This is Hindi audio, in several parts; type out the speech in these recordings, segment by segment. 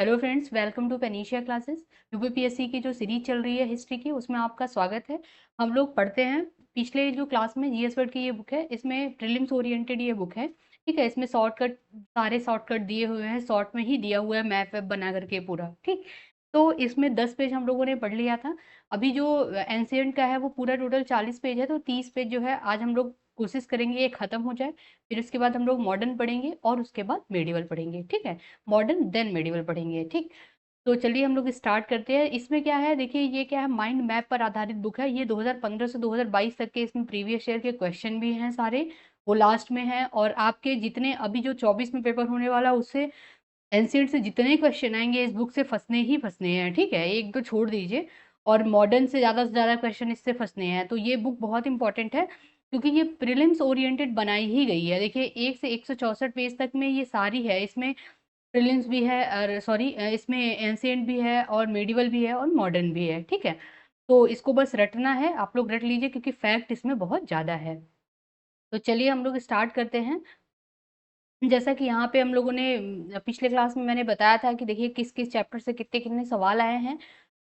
Hello friends, welcome to Panacea classes. UPPSC की जो सीरीज चल रही है हिस्ट्री की, उसमें आपका स्वागत है। हम लोग पढ़ते हैं पिछले जो क्लास में जीएस वर्ड की ये बुक है, इसमें प्रीलिम्स ओरिएंटेड ये बुक है। ठीक है, इसमें शॉर्टकट सारे शॉर्टकट दिए हुए हैं, शॉर्ट में ही दिया हुआ है, मैप वैप बना करके पूरा। ठीक, तो इसमें 10 पेज हम लोगों ने पढ़ लिया था। अभी जो एंशियंट का है वो पूरा टोटल 40 पेज है, तो 30 पेज जो है आज हम लोग कोशिश करेंगे ये खत्म हो जाए। फिर उसके बाद हम लोग मॉडर्न पढ़ेंगे और उसके बाद मेडिवल पढ़ेंगे। ठीक है, मॉडर्न देन मेडिवल पढ़ेंगे। ठीक, तो चलिए हम लोग स्टार्ट करते हैं। इसमें क्या है, देखिए ये क्या है, माइंड मैप पर आधारित बुक है। ये 2015 से 2022 तक के इसमें प्रीवियस ईयर के क्वेश्चन भी हैं सारे, वो लास्ट में है। और आपके जितने अभी जो 24 में पेपर होने वाला उससे एनसीईआरटी से जितने क्वेश्चन आएंगे इस बुक से फंसने ही फंसने हैं। ठीक है, एक दो छोड़ दीजिए। और मॉडर्न से ज़्यादा क्वेश्चन इससे फंसने हैं, तो ये बुक बहुत इंपॉर्टेंट है क्योंकि ये प्रीलिम्स ओरिएंटेड बनाई ही गई है। देखिए 1 से 164 पेज तक में ये सारी है। इसमें प्रीलिम्स भी है, और सॉरी इसमें एंशिएंट भी है और मेडिवल भी है और मॉडर्न भी है। ठीक है, तो इसको बस रटना है, आप लोग रट लीजिए क्योंकि फैक्ट इसमें बहुत ज़्यादा है। तो चलिए हम लोग स्टार्ट करते हैं। जैसा कि यहाँ पे हम लोगों ने पिछले क्लास में मैंने बताया था कि देखिए किस किस चैप्टर से कितने कितने सवाल आए हैं,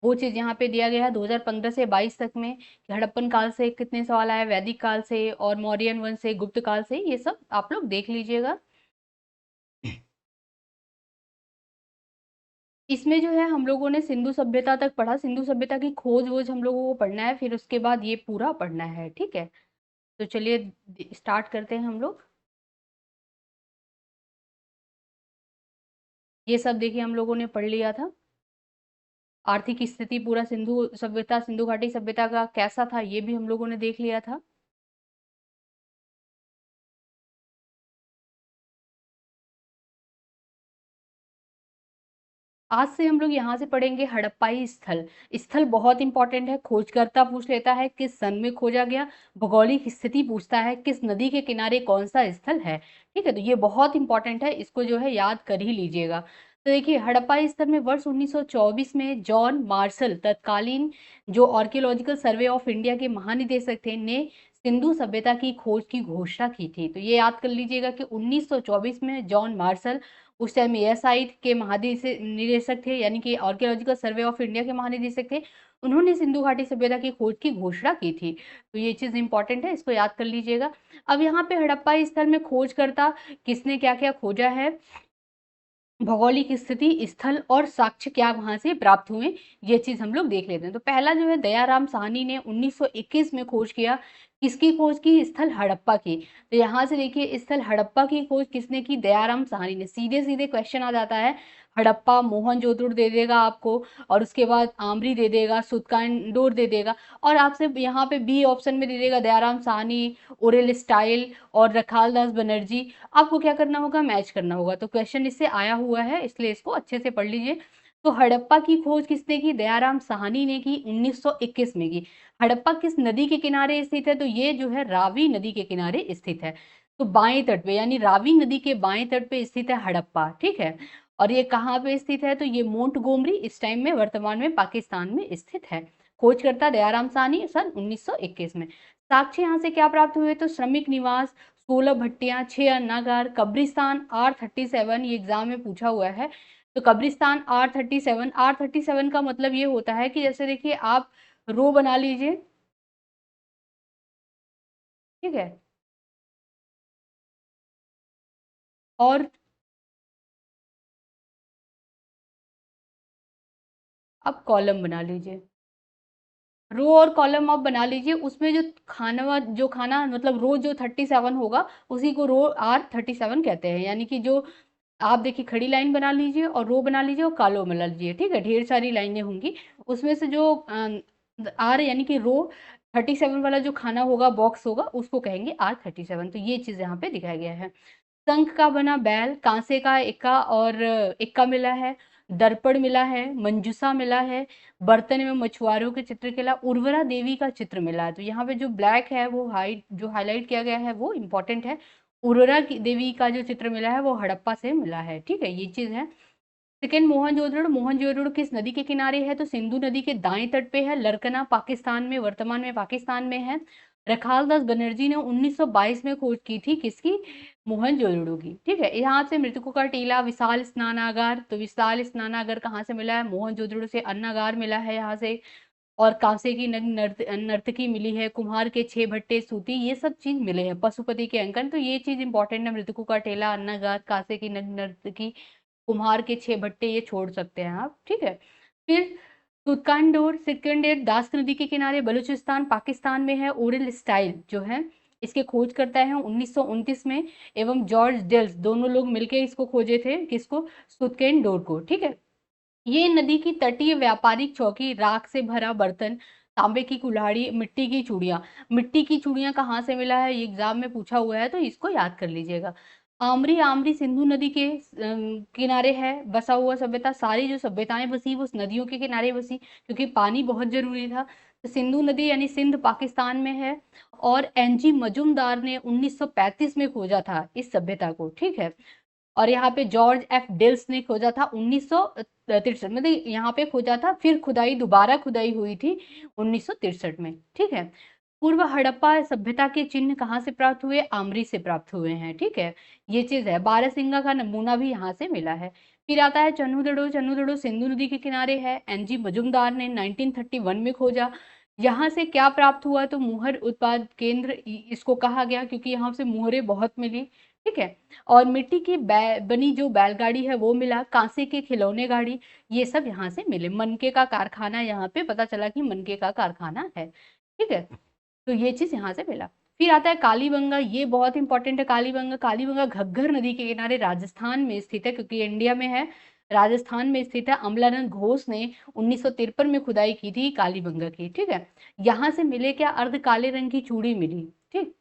वो चीज़ यहाँ पे दिया गया है 2015 से 22 तक में कि हड़प्पन काल से कितने सवाल आए, वैदिक काल से और मौर्यन वंश से, गुप्त काल से, ये सब आप लोग देख लीजिएगा। इसमें जो है हम लोगों ने सिंधु सभ्यता तक पढ़ा, सिंधु सभ्यता की खोज वोज हम लोगों को पढ़ना है, फिर उसके बाद ये पूरा पढ़ना है। ठीक है, तो चलिए स्टार्ट करते हैं हम लोग। ये सब देखिए हम लोगों ने पढ़ लिया था। आर्थिक स्थिति पूरा सिंधु सभ्यता, सिंधु घाटी सभ्यता का कैसा था ये भी हम लोगों ने देख लिया था। आज से हम लोग यहाँ से पढ़ेंगे हड़प्पाई स्थल। स्थल बहुत इंपॉर्टेंट है, खोजकर्ता पूछ लेता है किस सन में खोजा गया, भौगोलिक स्थिति पूछता है किस नदी के किनारे कौन सा स्थल है। ठीक है, तो ये बहुत इंपॉर्टेंट है, इसको जो है याद कर ही लीजिएगा। तो देखिए हड़प्पाई स्थल में वर्ष 1924 में जॉन मार्शल, तत्कालीन जो आर्कियोलॉजिकल सर्वे ऑफ इंडिया के महानिदेशक थे, ने सिंधु सभ्यता की खोज की घोषणा की थी। तो ये याद कर लीजिएगा कि 1924 में जॉन मार्शल, उस टाइम एएसआई के महानिदेशक थे, यानी कि आर्कियोलॉजिकल सर्वे ऑफ इंडिया के महानिदेशक थे, उन्होंने सिंधु घाटी सभ्यता की खोज की घोषणा की थी। तो ये चीज इंपॉर्टेंट है, इसको याद कर लीजिएगा। अब यहाँ पे हड़प्पा स्थल में खोजकर्ता किसने क्या क्या खोजा है, भौगोलिक स्थिति, स्थल और साक्ष्य क्या वहां से प्राप्त हुए, ये चीज हम लोग देख लेते हैं। तो पहला जो है दयाराम साहनी ने 1921 में खोज किया। किसकी खोज की, स्थल हड़प्पा की। तो यहाँ से देखिए स्थल हड़प्पा की खोज किसने की, दयाराम साहनी ने। सीधे सीधे क्वेश्चन आ जाता है, हड़प्पा मोहनजोदड़ो दे देगा आपको, और उसके बाद आमरी दे देगा, सुतकांडोर दे देगा, और आपसे यहाँ पे बी ऑप्शन में दे देगा दयाराम साहनी, ओरेल स्टाइल और रखाल दास बनर्जी। आपको क्या करना होगा, मैच करना होगा। तो क्वेश्चन इससे आया हुआ है, इसलिए इसको अच्छे से पढ़ लीजिए। तो हड़प्पा की खोज किसने की, दयाराम साहनी ने की, 1921 में की। हड़प्पा किस नदी के किनारे स्थित है, तो ये जो है रावी नदी के किनारे स्थित है। तो बाएं तट पे, यानी रावी नदी के बाएं तट पे स्थित है हड़प्पा। ठीक है, और ये कहाँ पे स्थित है, तो ये मोंटगोमरी इस टाइम में वर्तमान में पाकिस्तान में स्थित है। खोजकर्ता दयाराम साहनी सन 1921 में। साक्ष्य यहाँ से क्या प्राप्त हुए, तो श्रमिक निवास, 16 भट्टियां, 6 अन्नागार, कब्रिस्तान R37, ये एग्जाम में पूछा हुआ है। तो कब्रिस्तान R37 का मतलब ये होता है कि जैसे देखिए आप रो बना लीजिए। ठीक है, और अब कॉलम बना लीजिए। रो और कॉलम आप बना लीजिए, उसमें जो खाना मतलब रो जो 37 होगा उसी को रो R37 कहते हैं। यानी कि जो आप देखिए खड़ी लाइन बना लीजिए और रो बना लीजिए और कॉलम बना लीजिए। ठीक है, ढेर सारी लाइनें होंगी, उसमें से जो आर यानी कि रो 37 वाला जो खाना होगा, बॉक्स होगा, उसको कहेंगे R37। तो ये चीज यहाँ पे दिखाया गया है। शंख का बना बैल, कांसे का इक्का और इक्का मिला है, दर्पण मिला है, मंजूसा मिला है, बर्तन में मछुआरों के चित्र के अलावा उर्वरा देवी का चित्र मिला है। तो यहाँ पे जो ब्लैक है वो जो हाईलाइट किया गया है वो इंपॉर्टेंट है। उर्वरा देवी का जो चित्र मिला है वो हड़प्पा से मिला है। ठीक है, ये चीज है। सेकेंड, मोहनजोदड़ो। मोहनजोदड़ो किस नदी के किनारे है, तो सिंधु नदी के दाएं तट पे है, लरकना पाकिस्तान में, वर्तमान में पाकिस्तान में है। रखालदास बनर्जी ने 1922 में खोज की थी किसकी? मोहनजोदड़ो की। ठीक है, यहाँ से मृतकों का टीला, विशाल स्नानागार, तो विशाल स्नानागार कहाँ से मिला है? मोहनजोदड़ो से। अन्नागार मिला है यहाँ से, और कांसे की नर्तकी मिली है, कुम्हार के 6 भट्टे सूती, ये सब चीज मिले हैं। पशुपति के अंकन, तो ये चीज इंपॉर्टेंट है, मृतकों का टेला, अन्नागार, कांसे की नर्तकी, कुम्हार के 6 भट्टे, ये छोड़ सकते हैं आप। ठीक है, फिर तुर्कानडोर सिकंदर दास्त नदी के किनारे बलूचिस्तान पाकिस्तान में है। ओरल स्टाइल जो है इसके खोज करता है 1929 में, एवं जॉर्ज डेल्स, दोनों लोग मिलकर इसको खोजे थे, किसको? सुतकेनडोर को। ठीक है, ये नदी की तटीय व्यापारिक चौकी, राख से भरा बर्तन, तांबे की कुल्हाड़ी, मिट्टी की चूड़ियां। मिट्टी की चूड़ियां कहाँ से मिला है? ये एग्जाम में पूछा हुआ है, तो इसको याद कर लीजिएगा। आमरी, आमरी सिंधु नदी के किनारे है बसा हुआ सभ्यता। सारी जो सभ्यताएं बसी वो उस नदियों के किनारे बसी, क्योंकि पानी बहुत जरूरी था। तो सिंधु नदी यानी सिंध पाकिस्तान में है। और एनजी मजुमदार ने 1935 में खोजा था इस सभ्यता को। ठीक है, और यहाँ पे जॉर्ज एफ डिल्स ने खोजा था 1963, मतलब यहाँ पे खोजा था, फिर खुदाई, दोबारा खुदाई हुई थी 1963 में। ठीक है, पूर्व हड़प्पा सभ्यता के चिन्ह कहाँ से प्राप्त हुए? आमरी से प्राप्त हुए हैं। ठीक है, ये चीज है। बारहसिंगा का नमूना भी यहाँ से मिला है। फिर आता है चन्हुदड़ो। चन्हुदड़ो सिंधु नदी के किनारे है। एनजी मजुमदार ने 1931 में खोजा। यहाँ से क्या प्राप्त हुआ? तो मुहर उत्पाद केंद्र इसको कहा गया, क्योंकि यहाँ से मुहरें बहुत मिली। ठीक है, और मिट्टी की बनी जो बैलगाड़ी है वो मिला, कांसे के खिलौने गाड़ी, ये सब यहाँ से मिले। मनके का कारखाना, यहाँ पे पता चला कि मनके का कारखाना है। ठीक है, तो ये चीज यहाँ से मिला। फिर आता है कालीबंगा, ये बहुत इंपॉर्टेंट है। कालीबंगा, कालीबंगा घग्गर नदी के किनारे राजस्थान में स्थित है, क्योंकि इंडिया में है, राजस्थान में स्थित है। अमलानंद घोष ने 1953 में खुदाई की थी कालीबंगा की। ठीक है, यहाँ से मिले क्या? अर्ध काले रंग की चूड़ी मिली। ठीक,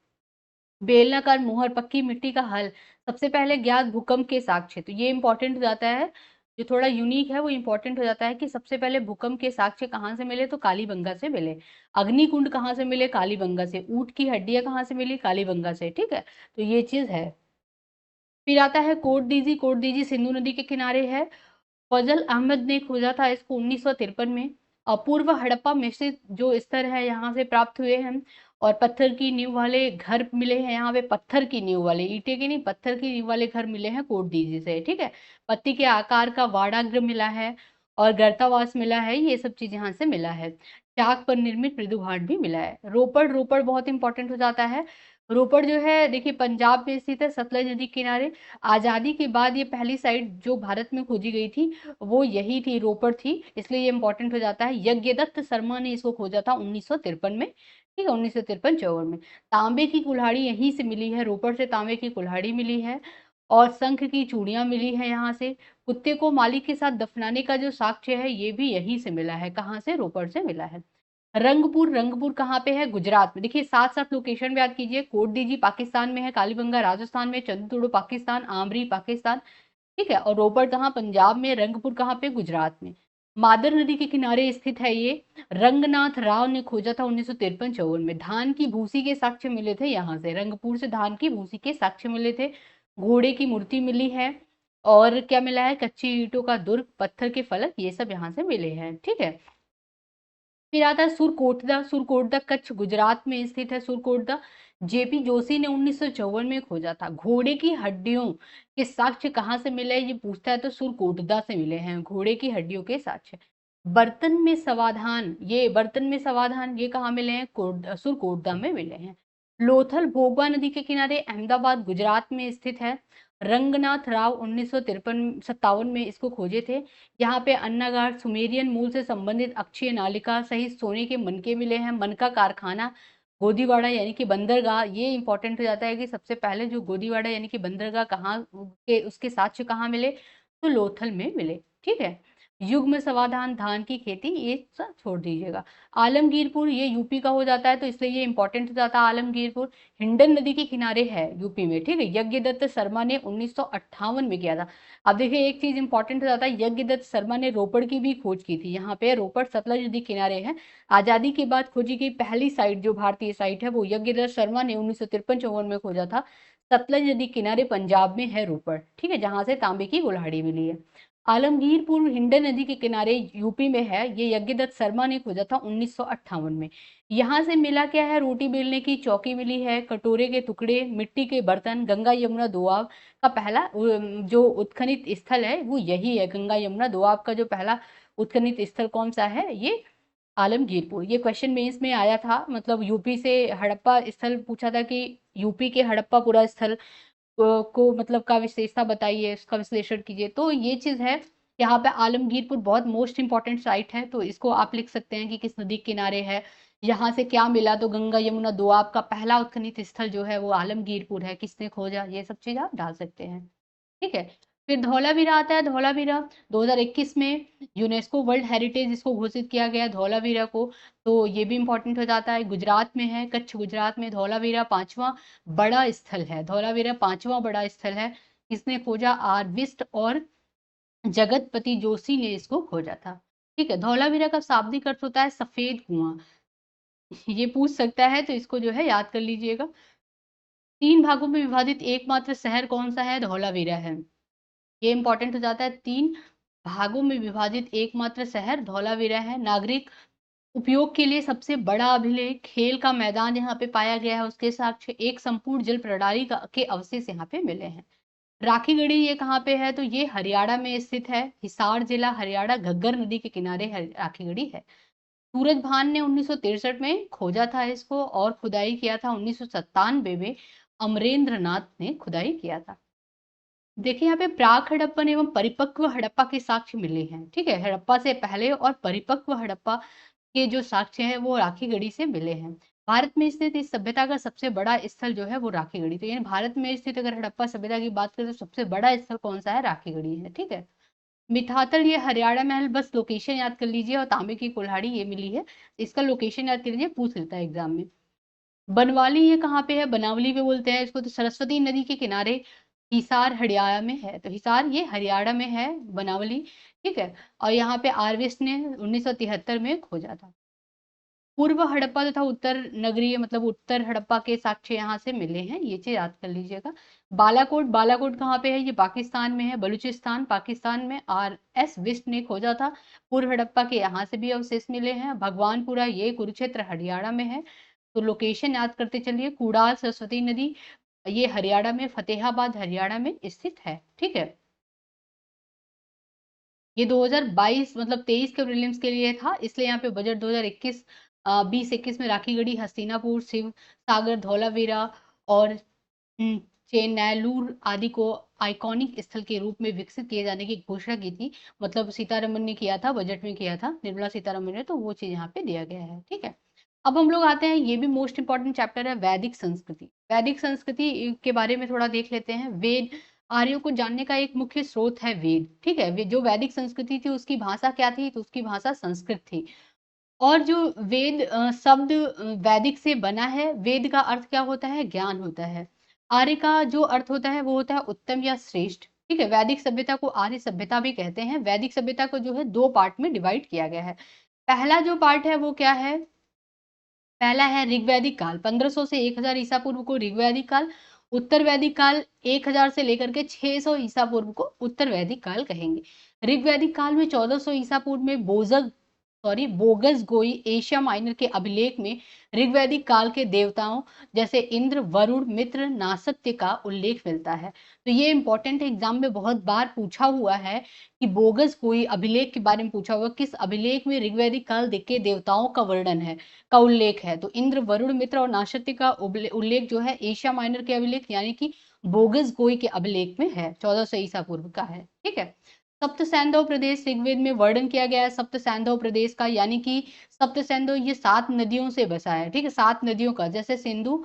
बेलनाकार मोहर, पक्की मिट्टी का हल, सबसे पहले ज्ञात भूकंप के साक्ष्य, तो ये इंपॉर्टेंट हो जाता है। जो थोड़ा यूनिक है वो इंपॉर्टेंट हो जाता है कि सबसे पहले भूकंप के साक्ष्य कहाँ से मिले? तो कालीबंगा से मिले। अग्निकुंड कहाँ से मिले? कालीबंगा से। ऊंट की हड्डियां कहाँ से मिली? कालीबंगा से। ठीक है, तो ये चीज है। फिर आता है कोट दीजी। कोट दीजी सिंधु नदी के किनारे है। फजल अहमद ने खोजा था इसको 1953 में। अपूर्व हड़प्पा मिश्रित जो स्तर है यहाँ से प्राप्त हुए हैं। और पत्थर की नींव वाले घर मिले हैं यहाँ पे, पत्थर की नींव वाले, ईंटे के नहीं, पत्थर की नींव वाले घर मिले हैं कोटडीजी से। ठीक है, पत्ती के आकार का वाड़ागृह मिला है, और गर्तावास मिला है, ये सब चीज यहाँ से मिला है। चाक पर निर्मित मृदुघाट भी मिला है। रोपड़, रोपड़ बहुत इंपॉर्टेंट हो जाता है। रोपड़ जो है देखिए पंजाब में स्थित है, सतलज नदी किनारे। आजादी के बाद ये पहली साइट जो भारत में खोजी गई थी वो यही थी, रोपड़ थी, इसलिए ये इंपॉर्टेंट हो जाता है। यज्ञदत्त शर्मा ने इसको खोजा था 1953 में। ठीक है, 1953-54 में। तांबे की कुल्हाड़ी यहीं से मिली है, रोपड़ से तांबे की कुल्हाड़ी मिली है। और शंख की चूड़ियां मिली है यहाँ से। कुत्ते को मालिक के साथ दफनाने का जो साक्ष्य है ये भी यहीं से मिला है। कहाँ से? रोपड़ से मिला है। रंगपुर, रंगपुर कहाँ पे है? गुजरात में। देखिए साथ साथ लोकेशन भी याद कीजिए। कोटडीजी पाकिस्तान में है, कालीबंगा राजस्थान में, चंद्रचूड़ पाकिस्तान, आमरी पाकिस्तान। ठीक है, और रोपड़ कहाँ? पंजाब में। रंगपुर कहाँ पे? गुजरात में। मादर नदी के किनारे स्थित है ये। रंगनाथ राव ने खोजा था 1953-54 में। धान की भूसी के साक्ष्य मिले थे यहाँ से, रंगपुर से धान की भूसी के साक्ष्य मिले थे। घोड़े की मूर्ति मिली है। और क्या मिला है? कच्ची ईंटों का दुर्ग, पत्थर के फलक, ये सब यहाँ से मिले हैं। ठीक है, फिर आता है सुरकोटदा। सुरकोटदा कच्छ गुजरात में स्थित है। सुरकोटदा जेपी जोशी ने 1954 में खोजा था। घोड़े की हड्डियों के साक्ष्य कहाँ से मिले ये पूछता है, तो सुरकोटदा से मिले हैं घोड़े की हड्डियों के साक्ष्य। बर्तन में समाधान, ये बर्तन में समाधान ये कहाँ मिले हैं? सुरकोटदा में मिले हैं। लोथल भोगवा नदी के किनारे, अहमदाबाद गुजरात में स्थित है। रंगनाथ राव 1953-57 में इसको खोजे थे। यहाँ पे अन्नागार, सुमेरियन मूल से संबंधित अक्षीय नालिका सहित सोने के मनके मिले हैं। मनका कारखाना, गोदीवाड़ा यानी कि बंदरगाह, ये इंपॉर्टेंट हो जाता है कि सबसे पहले जो गोदीवाड़ा यानी कि बंदरगाह कहाँ के, उसके साक्ष्य कहाँ मिले? तो लोथल में मिले। ठीक है, युग्म समाधान, धान की खेती, ये सब छोड़ दीजिएगा। आलमगीरपुर ये यूपी का हो जाता है, तो इसलिए ये इंपॉर्टेंट हो जाता है आलमगीरपुर। हिंडन नदी के किनारे है यूपी में। ठीक है, यज्ञदत्त शर्मा ने 1958 में किया था। अब देखिए एक चीज इंपॉर्टेंट हो जाता है, यज्ञदत्त शर्मा ने रोपड़ की भी खोज की थी। यहाँ पे रोपड़ सतलज नदी किनारे है। आजादी के बाद खोजी गई पहली साइट जो भारतीय साइट है वो यज्ञदत्त शर्मा ने 1953-54 में खोजा था। सतलज नदी किनारे पंजाब में है रोपड़। ठीक है, जहां से तांबे की कुल्हाड़ी मिली है। आलमगीरपुर हिंडन नदी के किनारे यूपी में है। ये यज्ञदत्त शर्मा ने खोजा था 1958 में। यहाँ से मिला क्या है? रोटी बेलने की चौकी मिली है, कटोरे के टुकड़े, मिट्टी के बर्तन, गंगा यमुना दोआब का पहला जो उत्खनित स्थल है वो यही है। गंगा यमुना दोआब का जो पहला उत्खनित स्थल कौन सा है? ये आलमगीरपुर। ये क्वेश्चन मेंस में आया था, मतलब यूपी से हड़प्पा स्थल पूछा था कि यूपी के हड़प्पापुरा स्थल को मतलब का विशेषता बताइए, इसका विश्लेषण कीजिए। तो ये चीज है, यहाँ पे आलमगीरपुर बहुत मोस्ट इंपॉर्टेंट साइट है, तो इसको आप लिख सकते हैं कि किस नदी के किनारे है। यहाँ से क्या मिला? तो गंगा यमुना दोआब का पहला उत्खनित स्थल जो है वो आलमगीरपुर है। किसने खोजा? ये सब चीज आप डाल सकते हैं, ठीक है। फिर धौलावीरा आता है। धौलावीरा 2021 में यूनेस्को वर्ल्ड हेरिटेज इसको घोषित किया गया धौलावीरा को। तो ये भी इंपॉर्टेंट हो जाता है। गुजरात में है, कच्छ गुजरात में धौलावीरा पांचवा बड़ा स्थल है। धौलावीरा पांचवा बड़ा स्थल है। किसने खोजा? आरविस्ट और जगतपति जोशी ने इसको खोजा था, ठीक है। धौलावीरा का शाब्दिक अर्थ होता है सफेद कुआं। ये पूछ सकता है, तो इसको जो है याद कर लीजिएगा। 3 भागों में विभाजित एकमात्र शहर कौन सा है? धौलावीरा है। ये इंपॉर्टेंट हो जाता है। 3 भागों में विभाजित एकमात्र शहर धौलावीरा है। नागरिक उपयोग के लिए सबसे बड़ा अभिलेख, खेल का मैदान यहाँ पे पाया गया है, उसके साक्ष्य, एक संपूर्ण जल प्रणाली के अवशेष यहाँ पे मिले हैं। राखीगढ़ी ये कहाँ पे है? तो ये हरियाणा में स्थित है। हिसार जिला हरियाणा, घग्गर नदी के किनारे राखीगढ़ी है। सूरजभान ने 1963 में खोजा था इसको, और खुदाई किया था 1997 में अमरेंद्र नाथ ने खुदाई किया था। देखिए यहाँ पे प्राक हड़प्पन एवं परिपक्व हड़प्पा के साक्ष्य मिले हैं, ठीक है। हड़प्पा से पहले और परिपक्व हड़प्पा के जो साक्ष्य हैं वो राखीगढ़ी से मिले हैं। भारत में स्थित इस सभ्यता का सबसे बड़ा स्थल जो है वो राखीगढ़ी। तो यानी भारत में स्थित अगर हड़प्पा सभ्यता की बात करें तो सबसे बड़ा स्थल कौन सा है? राखीगढ़ी है, ठीक है। मिठातल ये हरियाणा में है, बस लोकेशन याद कर लीजिए। और तांबे की कुल्हाड़ी ये मिली है, इसका लोकेशन याद कर लीजिए, पूछ लेता है एग्जाम में। बनवाली ये कहाँ पे है? बनावली पे बोलते हैं इसको। तो सरस्वती नदी के किनारे हिसार हरियाणा में है। तो हिसार ये हरियाणा में है, बनावली, ठीक है। और यहाँ पे आरविस्ट ने 1973 में खोजा था। पूर्व हड़प्पा तथा उत्तर नगरीय मतलब उत्तर हड़प्पा के साक्ष्य यहाँ से मिले हैं, ये चीज याद कर लीजिएगा। बालाकोट, बालाकोट कहाँ पे है? ये पाकिस्तान में है, बलूचिस्तान पाकिस्तान में। RS विस्ट ने खोजा था। पूर्व हड़प्पा के यहाँ से भी अवशेष मिले हैं। भगवानपुरा ये कुरुक्षेत्र हरियाणा में है। तो लोकेशन याद करते चलिए। कुड़ाल सरस्वती नदी ये हरियाणा में, फतेहाबाद हरियाणा में स्थित है, ठीक है। ये 2022 मतलब 23 के प्रीलिम्स के लिए था, इसलिए यहाँ पे बजट 2021 20-21 में राखीगढ़ी, हस्तिनापुर, शिव सागर, धौलावीरा और चेनैलूर आदि को आइकॉनिक स्थल के रूप में विकसित किए जाने की घोषणा की थी। मतलब सीतारमन ने किया था, बजट में किया था निर्मला सीतारमन ने, तो वो चीज यहाँ पे दिया गया है, ठीक है। अब हम लोग आते हैं, ये भी मोस्ट इंपॉर्टेंट चैप्टर है, वैदिक संस्कृति। वैदिक संस्कृति के बारे में थोड़ा देख लेते हैं। वेद आर्यों को जानने का एक मुख्य स्रोत है वेद, ठीक है। जो वैदिक संस्कृति थी उसकी भाषा क्या थी? तो उसकी भाषा संस्कृत थी। और जो वेद शब्द वैदिक से बना है, वेद का अर्थ क्या होता है? ज्ञान होता है। आर्य का जो अर्थ होता है वो होता है उत्तम या श्रेष्ठ, ठीक है। वैदिक सभ्यता को आर्य सभ्यता भी कहते हैं। वैदिक सभ्यता को जो है 2 पार्ट में डिवाइड किया गया है। पहला जो पार्ट है वो क्या है? पहला है ऋग्वैदिक काल, 1500 से 1000 ईसा पूर्व को ऋग्वैदिक काल। उत्तर वैदिक काल 1000 से लेकर के 600 ईसा पूर्व को उत्तर वैदिक काल कहेंगे। ऋग्वैदिक काल में 1400 ईसा पूर्व में बोगस गोई एशिया माइनर के अभिलेख में ऋग्वैदिक काल के देवताओं जैसे इंद्र, वरुण, मित्र, नासत्य का उल्लेख मिलता है। तो ये इंपॉर्टेंट एग्जाम में बहुत बार पूछा हुआ है कि बोगस कोई अभिलेख के बारे में पूछा हुआ, किस अभिलेख में ऋग्वैदिक काल के देवताओं का वर्णन है, का उल्लेख है। तो इंद्र, वरुण, मित्र और नासत्य का उल्लेख जो है एशिया माइनर के अभिलेख यानी कि बोगस गोई के अभिलेख में है, 1400 ईसा पूर्व का है, ठीक है। सप्त सैंधव प्रदेश ऋग्वेद में वर्णन किया गया है सप्त सैंधव प्रदेश का, यानी कि सप्त सैंधव ये 7 नदियों से बसा है, ठीक है। 7 नदियों का, जैसे सिंधु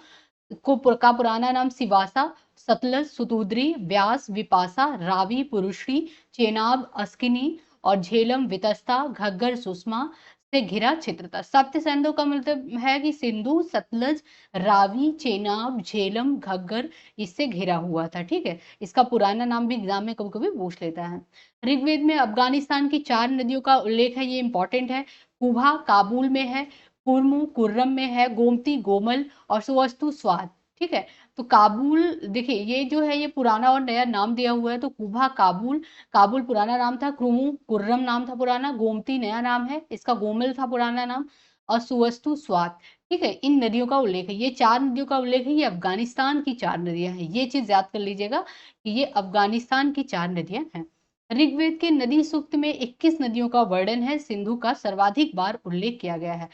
का पुराना नाम सिवासा, सतलज, सुतुद्री, व्यास, विपासा, रावी, पुरुषी, चेनाब, अस्किनी और झेलम, वितस्ता, घग्गर, सुषमा से घिरा क्षेत्र था। सप्त सैंधव का मतलब है कि सिंधु, सतलज, रावी, चेनाब, झेलम, घग्गर इससे घिरा हुआ था, ठीक है। इसका पुराना नाम भी एग्जाम में कभी कभी पूछ लेता है। ऋग्वेद में अफगानिस्तान की 4 नदियों का उल्लेख है, ये इंपॉर्टेंट है। कुभा काबुल में है, कुर्मु कुर्रम में है, गोमती गोमल और सुवस्तु स्वाद, ठीक है। तो काबुल देखिए ये जो है ये पुराना और नया नाम दिया हुआ है। तो कुबा काबुल, काबुल पुराना नाम था, क्रुमु कुर्रम नाम था पुराना, गोमती नया नाम है, इसका गोमल था पुराना नाम, और सुवस्तु स्वात। ठीक है, इन नदियों का उल्लेख है, ये 4 नदियों का उल्लेख है, ये अफ़गानिस्तान की 4 नदियाँ हैं। ये चीज़ याद कर लीजिएगा कि ये अफ़गानिस्तान की 4 नदियाँ हैं। ऋग्वेद के नदी सूक्त में 21 नदियों का वर्णन है, सिंधु का सर्वाधिक बार उल्लेख किया गया है।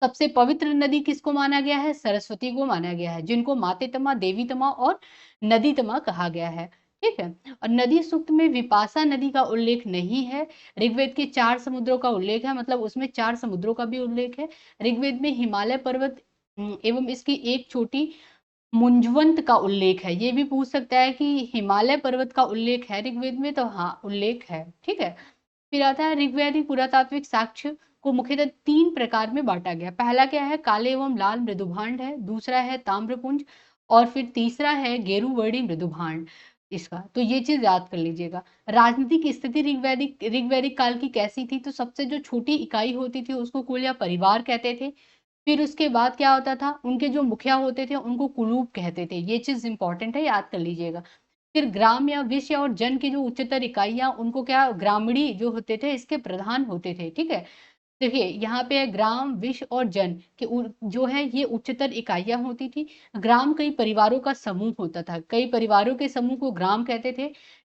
सबसे पवित्र नदी किसको माना गया है? सरस्वती को माना गया है, जिनको मातेतमा, देवीतमा और नदीतमा कहा गया है। ठीक है, और नदी सूक्त में विपाशा नदी का उल्लेख नहीं है। ऋग्वेद के 4 समुद्रों का उल्लेख है, मतलब उसमें 4 समुद्रों का भी उल्लेख है। ऋग्वेद में हिमालय पर्वत एवं इसकी एक चोटी मुंजवंत का उल्लेख है। ये भी पूछ सकता है कि हिमालय पर्वत का उल्लेख है ऋग्वेद में, तो हाँ उल्लेख है। ठीक है, फिर आता है ऋग्वैदिक पुरातात्विक साक्ष्य को मुख्यतः 3 प्रकार में बांटा गया। पहला क्या है? काले एवं लाल मृदुभांड है, दूसरा है ताम्रपुंज, और फिर तीसरा है गेरुवर्णी मृदुभांड इसका। तो ये चीज याद कर लीजिएगा। राजनीतिक स्थिति ऋग्वैदिक काल की कैसी थी? तो सबसे जो छोटी इकाई होती थी उसको कुल या परिवार कहते थे। फिर उसके बाद क्या होता था? उनके जो मुखिया होते थे उनको कुलूप कहते थे। ये चीज इंपॉर्टेंट है, याद कर लीजिएगा। फिर ग्राम या विषय और जन की जो उच्चतर इकाइयां, उनको क्या ग्रामीणी जो होते थे इसके प्रधान होते थे। ठीक है, देखिए यहाँ पे है ग्राम, विष और जन के जो है ये उच्चतर इकाइयां होती थी। ग्राम कई परिवारों का समूह होता था, कई परिवारों के समूह को ग्राम कहते थे,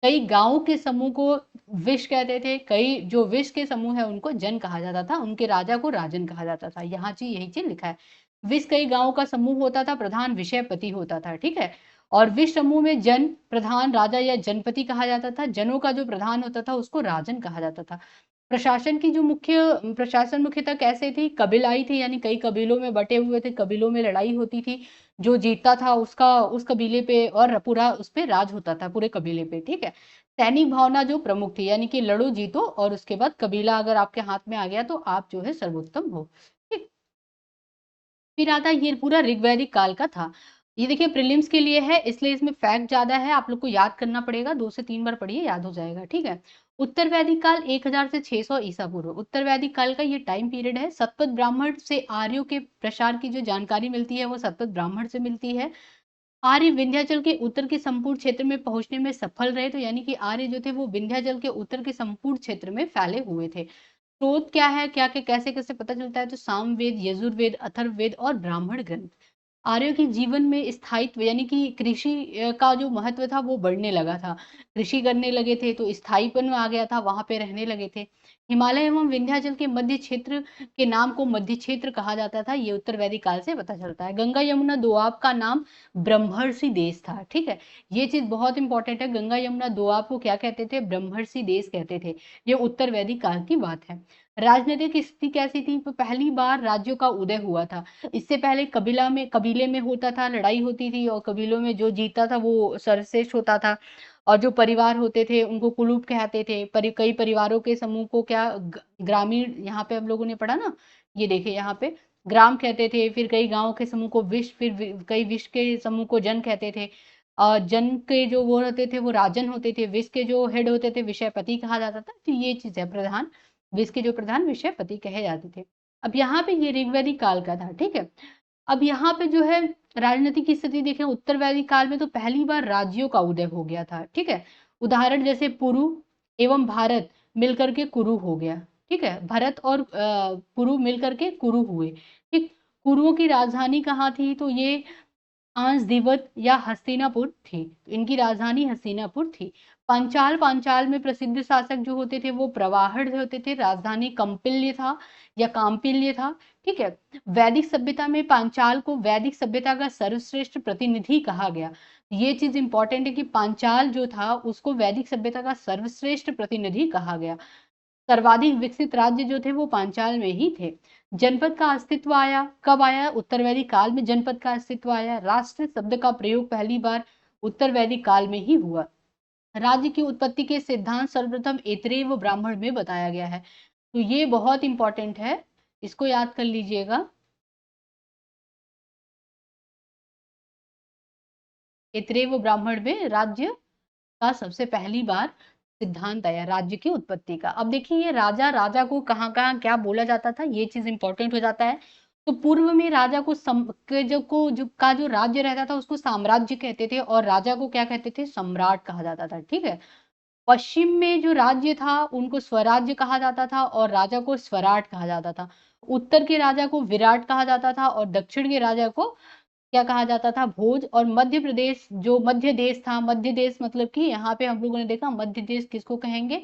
कई गांवों के समूह को विष कहते थे, कई जो विष के समूह है उनको जन कहा जाता था, उनके राजा को राजन कहा जाता था। यहाँ चीज यही चीज लिखा है। विष कई गांवों का समूह होता था, प्रधान विषयपति होता था। ठीक है, और विष समूह में जन प्रधान राजा या जनपति कहा जाता था, जनों का जो प्रधान होता था उसको राजन कहा जाता था। प्रशासन की जो प्रशासन मुख्यतः कैसे थी? कबीलाई थी, यानी कई कबीलों में बटे हुए थे, कबीलों में लड़ाई होती थी, जो जीतता था उसका उस कबीले पे और पूरा उस पे राज होता था, पूरे कबीले पे। ठीक है, सैनिक भावना जो प्रमुख थी, यानी कि लड़ो जीतो और उसके बाद कबीला अगर आपके हाथ में आ गया तो आप जो है सर्वोत्तम हो। ठीक, फिर आता है ये पूरा ऋग्वैदिक काल का था। ये देखिए प्रीलिम्स के लिए है, इसलिए इसमें फैक्ट ज्यादा है, आप लोग को याद करना पड़ेगा, 2 से 3 बार पढ़िए, याद हो जाएगा। ठीक है, उत्तर वैदिक काल 1000 से 600 ईसा पूर्व, उत्तर वैदिक काल का ये टाइम पीरियड है। सतपथ ब्राह्मण से आर्यों के प्रसार की जो जानकारी मिलती है वो सतपथ ब्राह्मण से मिलती है। आर्य विंध्याचल के उत्तर के संपूर्ण क्षेत्र में पहुंचने में सफल रहे, तो यानी कि आर्य जो थे वो विंध्याचल के उत्तर के संपूर्ण क्षेत्र में फैले हुए थे। स्रोत क्या है, क्या क्या कैसे कैसे पता चलता है? तो सामवेद, यजुर्वेद, अथर्ववेद और ब्राह्मण ग्रंथ। आर्यों के जीवन में स्थायित्व यानी कि कृषि का जो महत्व था वो बढ़ने लगा था। कृषि करने लगे थे तो स्थायीपन आ गया था, वहां पे रहने लगे थे। हिमालय एवं विंध्याचल के मध्य क्षेत्र के नाम को मध्य क्षेत्र कहा जाता था, ये उत्तर वैदिक काल से पता चलता है। गंगा यमुना दोआब का नाम ब्रह्मर्षि देश था। ठीक है, ये चीज बहुत इंपॉर्टेंट है। गंगा यमुना दोआब को क्या कहते थे? ब्रह्मर्षि देश कहते थे। ये उत्तर वैदिक काल की बात है। राजनीतिक स्थिति कैसी थी? तो पहली बार राज्यों का उदय हुआ था। इससे पहले कबीले में होता था, लड़ाई होती थी और कबीलों में जो जीता था वो सर्वश्रेष्ठ होता था। और जो परिवार होते थे उनको कुलूप कहते थे। कई परिवारों के समूह को क्या ग्रामीण, यहाँ पे हम लोगों ने पढ़ा ना, ये देखिए यहाँ पे ग्राम कहते थे। फिर कई गांवों के समूह को विष, फिर कई विष के समूह को जन कहते थे। और जन के जो वो होते थे वो राजन होते थे, विष के जो हेड होते थे विषयपति कहा जाता था। तो ये चीज है, प्रधान विष के जो प्रधान विषयपति कहे जाते थे। अब यहाँ पे ये ऋग्वैदिक काल का था। ठीक है, अब यहाँ पे जो है राजनीति की स्थिति देखें, उत्तर वैदिक काल में तो पहली बार राज्यों का उदय हो गया था। ठीक है, उदाहरण जैसे पुरु एवं भारत मिलकर के कुरु हो गया। ठीक है, भरत और पुरु मिलकर के कुरु हुए। ठीक, कुरुओं की राजधानी कहाँ थी? तो ये आंसदीवत या हस्तिनापुर थी। इनकी राजधानी हस्तिनापुर थी। पांचाल में प्रसिद्ध शासक जो होते थे वो प्रवाहड़ होते थे, राजधानी कंपिल्य था या काम्पिल्य था। ठीक है, वैदिक सभ्यता में पांचाल को वैदिक सभ्यता का सर्वश्रेष्ठ प्रतिनिधि कहा गया। ये चीज इंपॉर्टेंट है कि पांचाल जो था उसको वैदिक सभ्यता का सर्वश्रेष्ठ प्रतिनिधि कहा गया। सर्वाधिक विकसित राज्य जो थे वो पांचाल में ही थे। जनपद का अस्तित्व आया, कब आया? उत्तर वैदिक काल में जनपद का अस्तित्व आया। राष्ट्र शब्द का प्रयोग पहली बार उत्तर वैदिक काल में ही हुआ। राज्य की उत्पत्ति के सिद्धांत सर्वप्रथम ऐतरेय ब्राह्मण में बताया गया है। तो ये बहुत इंपॉर्टेंट है, इसको याद कर लीजिएगा। ऐतरेय ब्राह्मण में राज्य का सबसे पहली बार सिद्धांत आया, राज्य की उत्पत्ति का। अब देखिए ये राजा राजा को कहाँ कहाँ क्या बोला जाता था, ये चीज इंपॉर्टेंट हो जाता है। तो पूर्व में राजा को जो राज्य रहता था उसको साम्राज्य कहते थे और राजा को क्या कहते थे, सम्राट कहा जाता था। ठीक है। पश्चिम में जो राज्य था उनको स्वराज्य कहा जाता था और राजा को स्वराट कहा जाता था। उत्तर के राजा को विराट कहा जाता था और दक्षिण के राजा को क्या कहा जाता था, भोज। और मध्य प्रदेश जो मध्य देश था, मध्य देश मतलब कि यहाँ पे हम लोगों ने देखा मध्य देश किसको कहेंगे,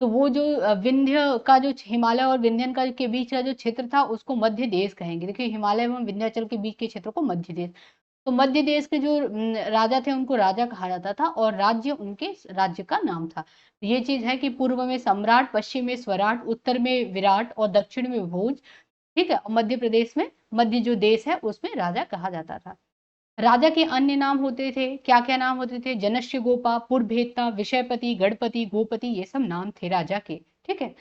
तो वो जो विंध्य का जो हिमालय और विंध्यन का के बीच का जो क्षेत्र था उसको मध्य देश कहेंगे। देखिए हिमालय एवं विंध्याचल के बीच के क्षेत्र को मध्य देश। तो मध्य देश के जो राजा थे उनको राजा कहा जाता था और राज्य उनके राज्य का नाम था। ये चीज है कि पूर्व में सम्राट, पश्चिम में स्वराट, उत्तर में विराट और दक्षिण में भोज। ठीक है। और मध्य प्रदेश में मध्य जो देश है उसमें राजा कहा जाता था। राजा के अन्य नाम होते थे, क्या क्या नाम होते थे, जनस्य गोपा, पुरभेत्ता, विषयपति, गणपति, गोपति, ये सब नाम थे राजा के। ठीक है।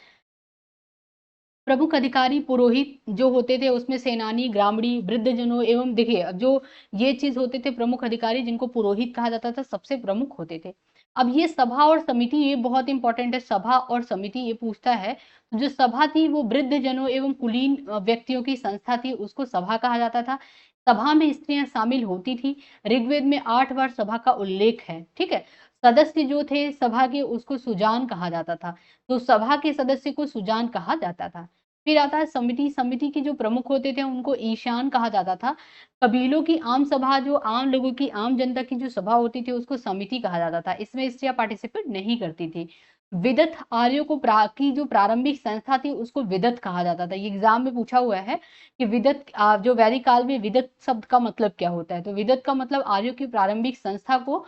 प्रमुख अधिकारी पुरोहित जो होते थे उसमें सेनानी, ग्रामीणी, वृद्धजनों एवं देखिए अब जो ये चीज होते थे प्रमुख अधिकारी जिनको पुरोहित कहा जाता था सबसे प्रमुख होते थे। अब ये सभा और समिति ये बहुत इंपॉर्टेंट है, सभा और समिति ये पूछता है। जो सभा थी वो वृद्धजनों एवं कुलीन व्यक्तियों की संस्था थी, उसको सभा कहा जाता था। सभा में स्त्रियां शामिल होती थी। ऋग्वेद में 8 बार सभा का उल्लेख है। ठीक है। सदस्य जो थे सभा के उसको सुजान कहा जाता था। तो सभा के सदस्य को सुजान कहा जाता था। फिर आता है समिति। समिति के जो प्रमुख होते थे उनको ईशान कहा जाता था। कबीलों की आम सभा, जो आम लोगों की, आम जनता की जो सभा होती थी उसको समिति कहा जाता था। इसमें स्त्रियां पार्टिसिपेट नहीं करती थी। विदत आर्यों को की जो प्रारंभिक संस्था थी उसको विदत कहा जाता था। ये एग्जाम में पूछा हुआ है कि विदत जो वैदिक काल में विदत शब्द का मतलब क्या होता है, तो विदत का मतलब आर्यों की प्रारंभिक संस्था को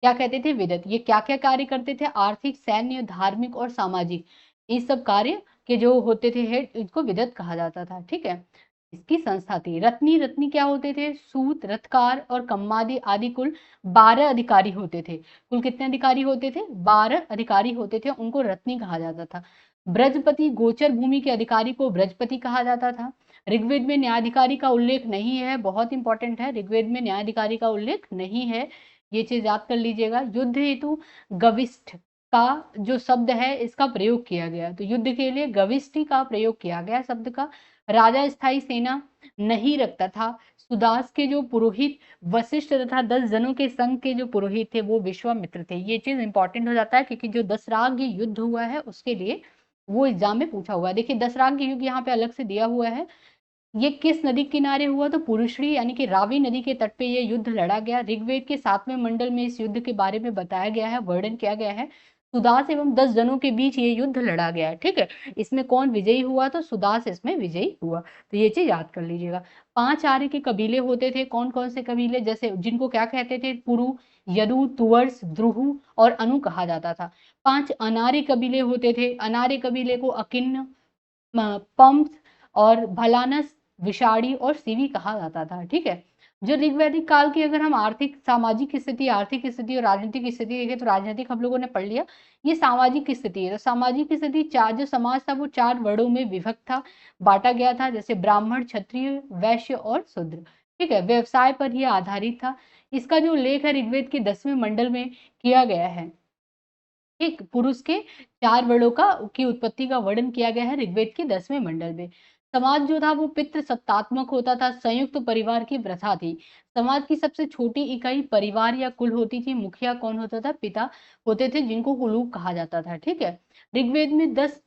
क्या कहते थे, विदत। ये क्या क्या कार्य करते थे, आर्थिक, सैन्य, धार्मिक और सामाजिक, ये सब कार्य के जो होते थे हेड, इसको विदत कहा जाता था। ठीक है। इसकी संस्था थी। रत्नी, रत्नी क्या होते थे, सूत, रथकार और कम्मादि आदि कुल 12 अधिकारी होते थे। कुल कितने अधिकारी होते थे, 12 अधिकारी होते थे, उनको रत्नी कहा जाता था। ब्रजपति, गोचर भूमि के अधिकारी को ब्रजपति कहा जाता था। ऋग्वेद में न्यायाधिकारी का उल्लेख नहीं है, बहुत इंपॉर्टेंट है, ऋग्वेद में न्यायाधिकारी का उल्लेख नहीं है, ये चीज याद कर लीजिएगा। युद्ध हेतु गविष्ठ का जो शब्द है इसका प्रयोग किया गया, तो युद्ध के लिए गविष्ठी का प्रयोग किया गया शब्द का। राजा स्थायी सेना नहीं रखता था। सुदास के जो पुरोहित वशिष्ठ तथा 10 जनों के संघ के जो पुरोहित थे वो विश्वामित्र थे। ये चीज इंपॉर्टेंट हो जाता है क्योंकि जो दशराग युद्ध हुआ है उसके लिए वो एग्जाम में पूछा हुआ है। देखिए दशराग युद्ध यहाँ पे अलग से दिया हुआ है। ये किस नदी के किनारे हुआ, तो पुरुषड़ी यानी कि रावी नदी के तट पे ये युद्ध लड़ा गया। ऋग्वेद के 7वें मंडल में इस युद्ध के बारे में बताया गया है, वर्णन किया गया है। सुदास एवं 10 जनों के बीच ये युद्ध लड़ा गया है। ठीक है। इसमें कौन विजयी हुआ, तो सुदास इसमें विजयी हुआ। तो ये चीज याद कर लीजिएगा। 5 आर्य के कबीले होते थे, कौन कौन से कबीले, जैसे जिनको क्या कहते थे, पुरु, यदु, तुवर्स, द्रुहु और अनु कहा जाता था। 5 अनार्य कबीले होते थे। अनार्य कबीले को अकिन्न, पंथ और भलानस, विषाणी और सीवी कहा जाता था। ठीक है। जो ऋग्वैदिक काल की अगर हम आर्थिक, सामाजिक स्थिति, आर्थिक स्थिति और राजनीतिक स्थिति देखें तो राजनीतिक हम लोगों ने पढ़ लिया। ये सामाजिक स्थिति है। तो सामाजिक स्थिति चार, जो समाज था वो 4 वर्णों में विभक्त था, बांटा गया था, जैसे ब्राह्मण, क्षत्रिय, वैश्य और शूद्र। ठीक है। व्यवसाय पर यह आधारित था। इसका जो उल्लेख है ऋग्वेद के 10वें मंडल में किया गया है। एक पुरुष के 4 वर्णों का की उत्पत्ति का वर्णन किया गया है ऋग्वेद के 10वें मंडल में। समाज जो था वो पितृ सत्तात्मक होता था, संयुक्त परिवार की प्रथा थी। समाज की सबसे छोटी इकाई परिवार या कुल होती थी। मुखिया कौन होता था, पिता होते थे, जिनको कुलूक कहा जाता था। ठीक है। ऋग्वेद में 10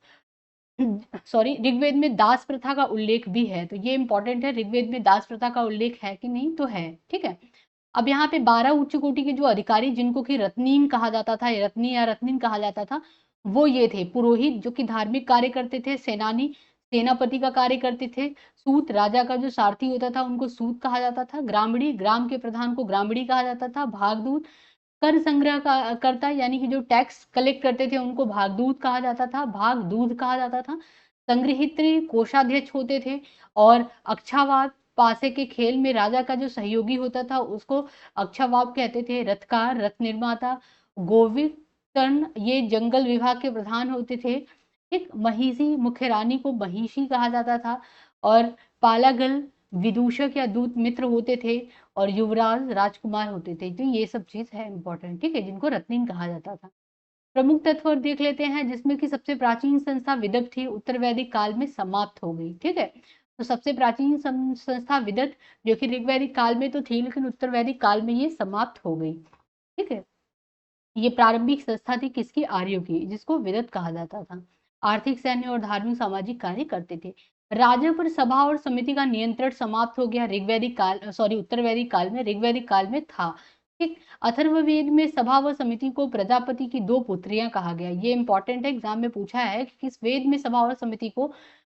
ऋग्वेद में दास प्रथा का उल्लेख भी है, तो ये इंपॉर्टेंट है, ऋग्वेद में दास प्रथा का उल्लेख है कि नहीं, तो है। ठीक है। अब यहाँ पे 12 उच्च कोटि के जो अधिकारी जिनको कि रत्नीन कहा जाता था, रत्नी या रत्नीन कहा जाता था, वो ये थे। पुरोहित जो कि धार्मिक कार्य करते थे, सेनानी सेनापति का कार्य करते थे, सूत राजा का जो सारथी होता था उनको सूत कहा जाता था, ग्रामीणी ग्राम के प्रधान को ग्रामीणी कहा जाता था, भागदूत कर संग्रह का करता यानी कि जो टैक्स कलेक्ट करते थे उनको भागदूत कहा जाता था, भागदूत कहा जाता था। संग्रहित्री कोषाध्यक्ष होते थे। और अक्षावाद, पासे के खेल में राजा का जो सहयोगी होता था उसको अक्षावाप कहते थे। रथकार, रथ निर्माता, गोवितर्ण ये जंगल विभाग के प्रधान होते थे। एक महिषी, मुख्य रानी को महिषी कहा जाता था। और पालागल विदूषक या दूत मित्र होते थे। और युवराज राजकुमार होते थे। तो ये सब चीज है इंपॉर्टेंट, ठीक है, जिनको रत्नीन कहा जाता था। प्रमुख तत्व और देख लेते हैं, जिसमें कि सबसे प्राचीन संस्था विदर्भ थी, उत्तर वैदिक काल में समाप्त हो गई। ठीक है। तो सबसे प्राचीन संस्था विदत, जो कि ऋग्वैदिक काल में तो थी, लेकिन उत्तर वैदिक काल में ये समाप्त हो गई। ठीक है, ये प्रारंभिक संस्था थी किसकी? आर्यों की, जिसको विदत कहा जाता था। आर्थिक, सैन्य और धार्मिक सामाजिक कार्य करते थे। राजा पर सभा और समिति का नियंत्रण समाप्त हो गया ऋग्वैदिक काल, सॉरी उत्तर वैदिक काल में। ऋग्वैदिक काल में था। ठीक, अथर्ववेद में सभा व समिति को प्रजापति की दो पुत्रियां कहा गया। ये इंपॉर्टेंट है, एग्जाम में पूछा है कि किस वेद में सभा और समिति को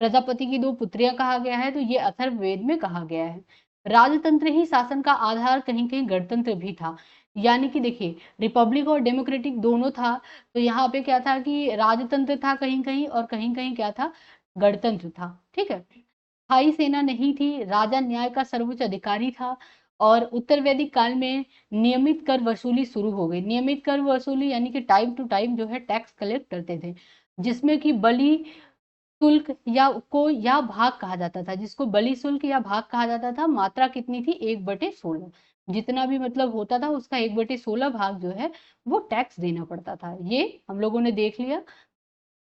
प्रजापति की दो पुत्रियां कहा गया है, तो ये अथर्ववेद में कहा गया है। राजतंत्र ही शासन का आधार, कहीं कहीं गणतंत्र भी था। यानी कि देखिए, रिपब्लिक और डेमोक्रेटिक दोनों था। तो यहाँ पे क्या था कि राजतंत्र था कहीं कहीं, और कहीं कहीं क्या था? गणतंत्र था। ठीक है, स्थायी सेना नहीं थी, राजा न्याय का सर्वोच्च अधिकारी था। और उत्तर वैदिक काल में नियमित कर वसूली शुरू हो गई। नियमित कर वसूली यानी कि टाइम टू टाइम जो है टैक्स कलेक्ट करते थे, जिसमें कि बलि शुल्क या भाग कहा जाता था। जिसको बलि शुल्क या भाग कहा जाता था। मात्रा कितनी थी? 1/16। जितना भी मतलब होता था उसका 1/16 भाग जो है वो टैक्स देना पड़ता था। ये हम लोगों ने देख लिया।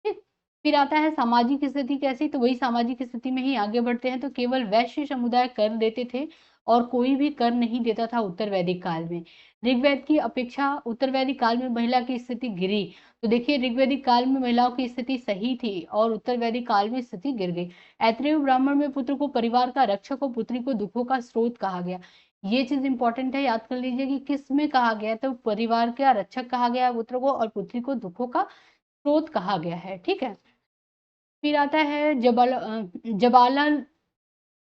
ठीक, फिर आता है सामाजिक स्थिति कैसी, तो वही सामाजिक स्थिति में ही आगे बढ़ते हैं। तो केवल वैश्य समुदाय कर देते थे और कोई भी कर नहीं देता था उत्तर वैदिक काल में। ऋग्वेद की अपेक्षा उत्तर वैदिक काल में महिला की स्थिति गिरी। तो देखिए, ऋग्वैदिक काल में महिलाओं की स्थिति सही थी और उत्तर वैदिक काल में स्थिति गिर गई। ऐत्रेय ब्राह्मण में पुत्र को परिवार का रक्षक और पुत्री को दुखों का स्रोत कहा गया। ये चीज इंपॉर्टेंट है, याद कर लीजिए कि किस में कहा गया। तो परिवार का रक्षक कहा गया पुत्र को, और पुत्री को दुखों का स्रोत कहा गया है। ठीक है, फिर आता है जबाल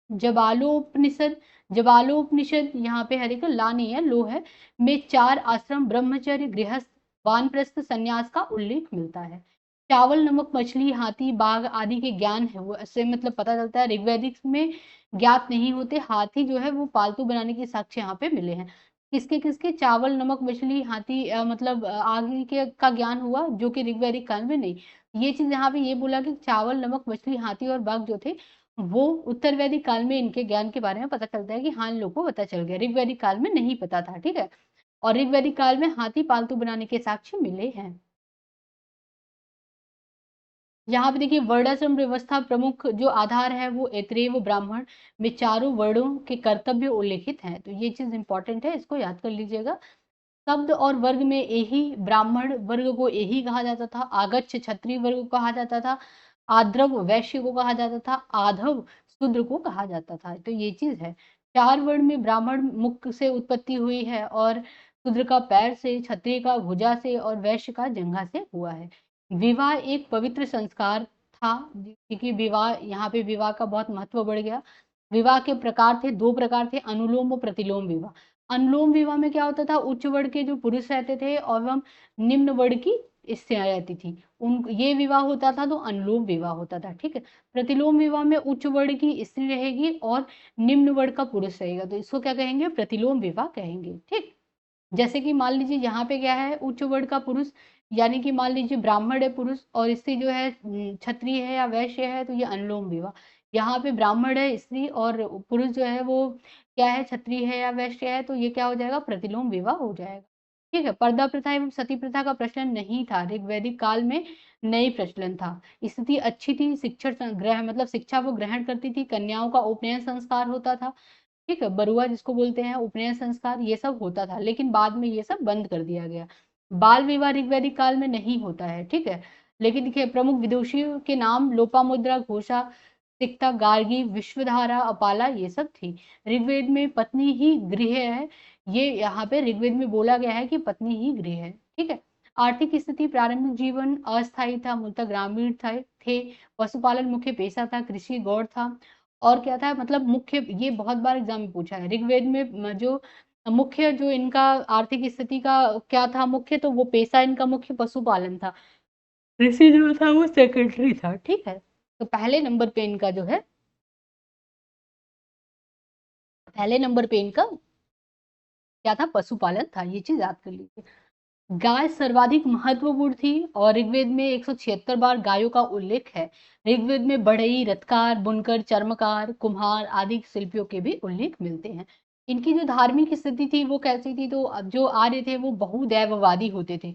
जबालोपनिषद। जबालोपनिषद यहाँ पे हरे का ला नहीं है, लो है, में 4 आश्रम, ब्रह्मचर्य, गृहस्थ, वानप्रस्थ, संन्यास का उल्लेख मिलता है। चावल, नमक, मछली, हाथी, बाघ आदि के ज्ञान है वो ऐसे मतलब पता चलता है। ऋग्वैदिक में ज्ञात नहीं होते। हाथी जो है वो पालतू बनाने के साक्ष्य यहाँ पे मिले हैं। किसके किसके? चावल, नमक, मछली, हाथी, मतलब आगे के का ज्ञान हुआ, जो कि ऋग्वैदिक काल में नहीं। ये चीज यहाँ पे ये बोला कि चावल, नमक, मछली, हाथी और बाघ जो थे वो उत्तर वैदिक काल में इनके ज्ञान के बारे में पता चलता है कि हाँ, इन लोगों को पता चल गया। ऋग्वैदिक काल में नहीं पता था। ठीक है, और ऋग्वैदिक काल में हाथी पालतू बनाने के साक्ष्य मिले हैं। यहाँ पे देखिए, वर्णाश्रम व्यवस्था प्रमुख जो आधार है वो ऐत्रेय ब्राह्मण में चारों वर्णों के कर्तव्य उल्लेखित हैं। तो ये चीज इंपॉर्टेंट है, इसको याद कर लीजिएगा। शब्द और वर्ग में एही ब्राह्मण वर्ग को एही कहा जाता था। आगच्छ क्षत्रिय वर्ग को कहा जाता था। आद्रव वैश्य को कहा जाता था। आधव शूद्र को कहा जाता था। तो ये चीज है। 4 वर्ण में ब्राह्मण मुख से उत्पत्ति हुई है, और शूद्र का पैर से, क्षत्रिय का भुजा से, और वैश्य का जंघा से हुआ है। विवाह एक पवित्र संस्कार था, क्योंकि विवाह, यहाँ पे विवाह का बहुत महत्व बढ़ गया। विवाह के प्रकार थे, 2 प्रकार थे, अनुलोम और प्रतिलोम विवाह। अनुलोम विवाह में क्या होता था? उच्च वर्ग के जो पुरुष रहते थे एवं निम्न वर्ग की स्त्रियां रहती थी, उन ये विवाह होता था, तो अनुलोम विवाह होता था। ठीक है, प्रतिलोम विवाह में उच्च वर्ग की स्त्री रहेगी और निम्न वर्ग का पुरुष रहेगा, तो इसको क्या कहेंगे? प्रतिलोम विवाह कहेंगे। ठीक, जैसे कि मान लीजिए यहाँ पे क्या है? उच्च वर्ग का पुरुष, यानी कि मान लीजिए ब्राह्मण है पुरुष, और स्त्री जो है क्षत्रिय है या वैश्य है, तो ये अनुलोम विवाह। यहाँ पे ब्राह्मण है स्त्री, और पुरुष जो है वो क्या है? क्षत्रिय है या वैश्य है, तो ये क्या हो जाएगा? प्रतिलोम विवाह हो जाएगा। ठीक है, पर्दा प्रथा एवं सती प्रथा का प्रचलन नहीं था ऋग्वैदिक काल में, नहीं प्रचलन था। स्थिति अच्छी थी, शिक्षण ग्रह मतलब शिक्षा वो ग्रहण करती थी, कन्याओं का उपनयन संस्कार होता था। ठीक है, बरुआ जिसको बोलते हैं, उपनयन संस्कार, ये सब होता था, लेकिन बाद में ये सब बंद कर दिया गया। बाल विवाह ऋग्वैदिक काल में नहीं होता है। ठीक है, लेकिन देखिए, प्रमुख विदुषियों के नाम लोपामुद्रा, घोषा, सिक्ता, गार्गी, विश्वधारा, अपाला, ये सब थी। ऋग्वेद में पत्नी ही गृह है, ये यहाँ पे ऋग्वेद में बोला गया है कि पत्नी ही गृह है। ठीक है, आर्थिक स्थिति, प्रारंभिक जीवन अस्थायी था, मूलतः ग्रामीण थे। पशुपालन मुख्य पेशा था, कृषि गौड़ था। और क्या था? मतलब मुख्य, ये बहुत बार एग्जाम में पूछा है। ऋग्वेद में जो मुख्य, जो इनका आर्थिक स्थिति का क्या था मुख्य, तो वो पेशा इनका मुख्य पशुपालन था। कृषि जो था वो सेकेंडरी था। ठीक है, तो पहले नंबर पे इनका जो है, पहले नंबर पे इनका क्या था? पशुपालन था। ये चीज याद कर लीजिए। गाय सर्वाधिक महत्वपूर्ण थी, और ऋग्वेद में 176 बार गायों का उल्लेख है। ऋग्वेद में बढ़ई, रथकार, बुनकर, चर्मकार, कुम्हार आदि शिल्पियों के भी उल्लेख मिलते हैं। इनकी जो धार्मिक स्थिति थी वो कैसी थी? तो अब जो आर्य थे वो बहुदैववादी होते थे।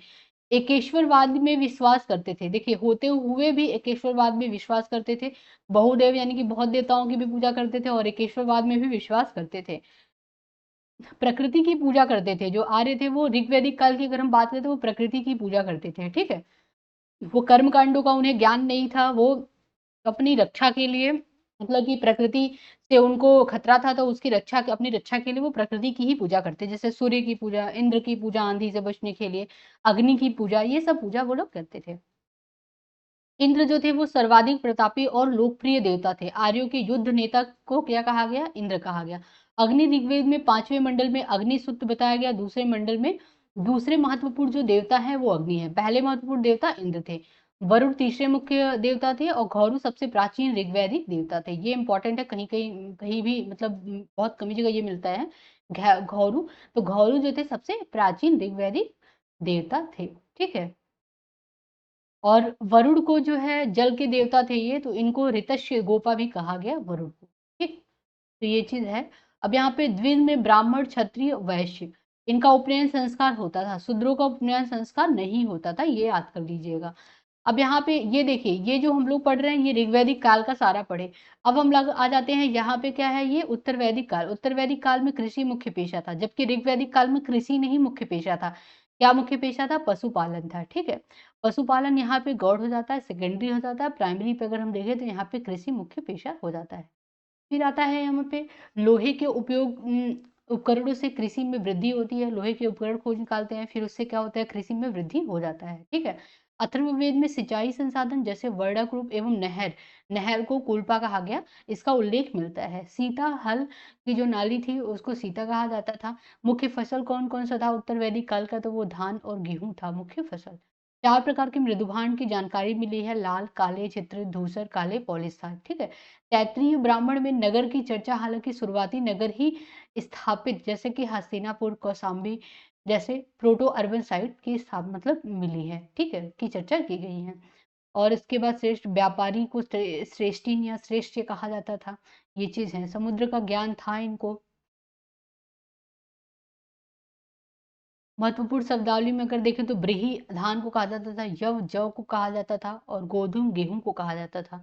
एकेश्वरवाद में विश्वास करते थे। देखिए, होते हुए भी एकेश्वरवाद में विश्वास करते थे। बहुदेव यानी कि बहुत देवताओं की भी पूजा करते थे और एकेश्वरवाद में भी विश्वास करते थे। प्रकृति की पूजा करते थे। जो आर्य थे वो ऋग्वैदिक काल की अगर हम बात करें तो वो प्रकृति की पूजा करते थे, ठीक है? वो कर्म कांडों का उन्हें ज्ञान नहीं था। वो अपनी रक्षा के लिए, मतलब कि प्रकृति से उनको खतरा था तो उसकी रक्षा, अपनी रक्षा के लिए वो प्रकृति की ही पूजा करते। जैसे सूर्य की पूजा, इंद्र की पूजा आंधी से बचने के लिए, अग्नि की पूजा, ये सब पूजा वो लोग करते थे। इंद्र जो थे वो सर्वाधिक प्रतापी और लोकप्रिय देवता थे। आर्यों के युद्ध नेता को क्या कहा गया? इंद्र कहा गया। अग्नि ऋग्वेद में 5वें मंडल में अग्नि सूक्त बताया गया। दूसरे मंडल में दूसरे महत्वपूर्ण जो देवता है वो अग्नि है। पहले महत्वपूर्ण देवता इंद्र थे। वरुण तीसरे मुख्य देवता थे और घौरु सबसे प्राचीन ऋग्वैदिक देवता थे। ये इंपॉर्टेंट है, कहीं कहीं कहीं भी मतलब बहुत कमी जगह ये मिलता है। घौरु, तो घौरु जो थे सबसे प्राचीन ऋग्वैदिक देवता थे, ठीक है? और वरुण को जो है जल के देवता थे ये, तो इनको ऋतस्य गोपा भी कहा गया वरुण को, ठीक? तो ये चीज है। अब यहाँ पे द्विज में ब्राह्मण, क्षत्रिय, वैश्य, इनका उपनयन संस्कार होता था। शूद्रों का उपनयन संस्कार नहीं होता था, ये याद कर लीजिएगा। अब यहाँ पे ये देखिए, ये जो हम लोग पढ़ रहे हैं ये ऋग्वैदिक काल का सारा पढ़े। अब हम लोग आ जाते हैं यहाँ पे, क्या है ये? उत्तर वैदिक काल। उत्तर वैदिक काल में कृषि मुख्य पेशा था, जबकि ऋग्वैदिक काल में कृषि नहीं मुख्य पेशा था। क्या मुख्य पेशा था? पशुपालन था, ठीक है? पशुपालन यहाँ पे गौड़ हो जाता है, सेकेंडरी हो जाता है। प्राइमरी पे अगर हम देखें तो यहाँ पे कृषि मुख्य पेशा हो जाता है। फिर आता है यहाँ पे लोहे के उपयोग, उपकरणों से कृषि में वृद्धि होती है। लोहे के उपकरण खोज निकालते हैं, फिर उससे क्या होता है? कृषि में वृद्धि हो जाता है, ठीक है? अथर्ववेद में सिंचाई संसाधन जैसे वर्णक एवं नहर, नहर को कुल्पा कहा गया, इसका उल्लेख मिलता है। सीता हल की जो नाली थी उसको सीता कहा जाता था। मुख्य फसल कौन कौन सा था उत्तर वैदिक काल का? तो वो धान और गेहूं था मुख्य फसल। 4 प्रकार के मृदुभांड की जानकारी मिली है, लाल, काले, चित्रित, धूसर, काले, पॉलिस्टार, ठीक है? तैत्तिरीय ब्राह्मण में नगर की चर्चा, हालांकि शुरुआती नगर ही स्थापित जैसे कि हस्तिनापुर, कौशाम्बी जैसे प्रोटो अर्बन साइट की स्थाप मतलब मिली है, ठीक है, की चर्चा की गई है। और इसके बाद श्रेष्ठ व्यापारी को श्रेष्ठीन या श्रेष्ठ कहा जाता था। ये चीज है, समुद्र का ज्ञान था इनको। महत्वपूर्ण शब्दावली में अगर देखें तो ब्रीही धान को कहा जाता था, यव जव को कहा जाता था और गोधुम गेहूं को कहा जाता था।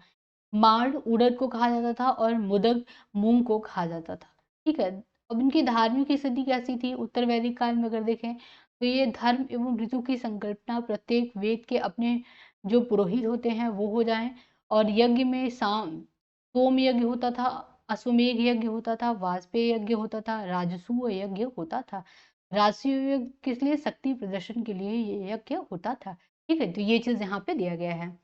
माड़ उड़द को कहा जाता था और मुदग मूंग को कहा जाता था, ठीक है? अब इनकी धार्मिक स्थिति कैसी थी उत्तर वैदिक काल में? अगर देखें तो ये धर्म एवं ऋतु की संकल्पना, प्रत्येक वेद के अपने जो पुरोहित होते हैं वो हो जाएं। और यज्ञ में सोम यज्ञ होता था, अश्वमेघ यज्ञ होता था, वाजपेय यज्ञ होता था, राजसूय यज्ञ होता था। राजसूय यज्ञ किस लिए? शक्ति प्रदर्शन के लिए ये यज्ञ होता था, ठीक है? तो ये चीज यहाँ पे दिया गया है।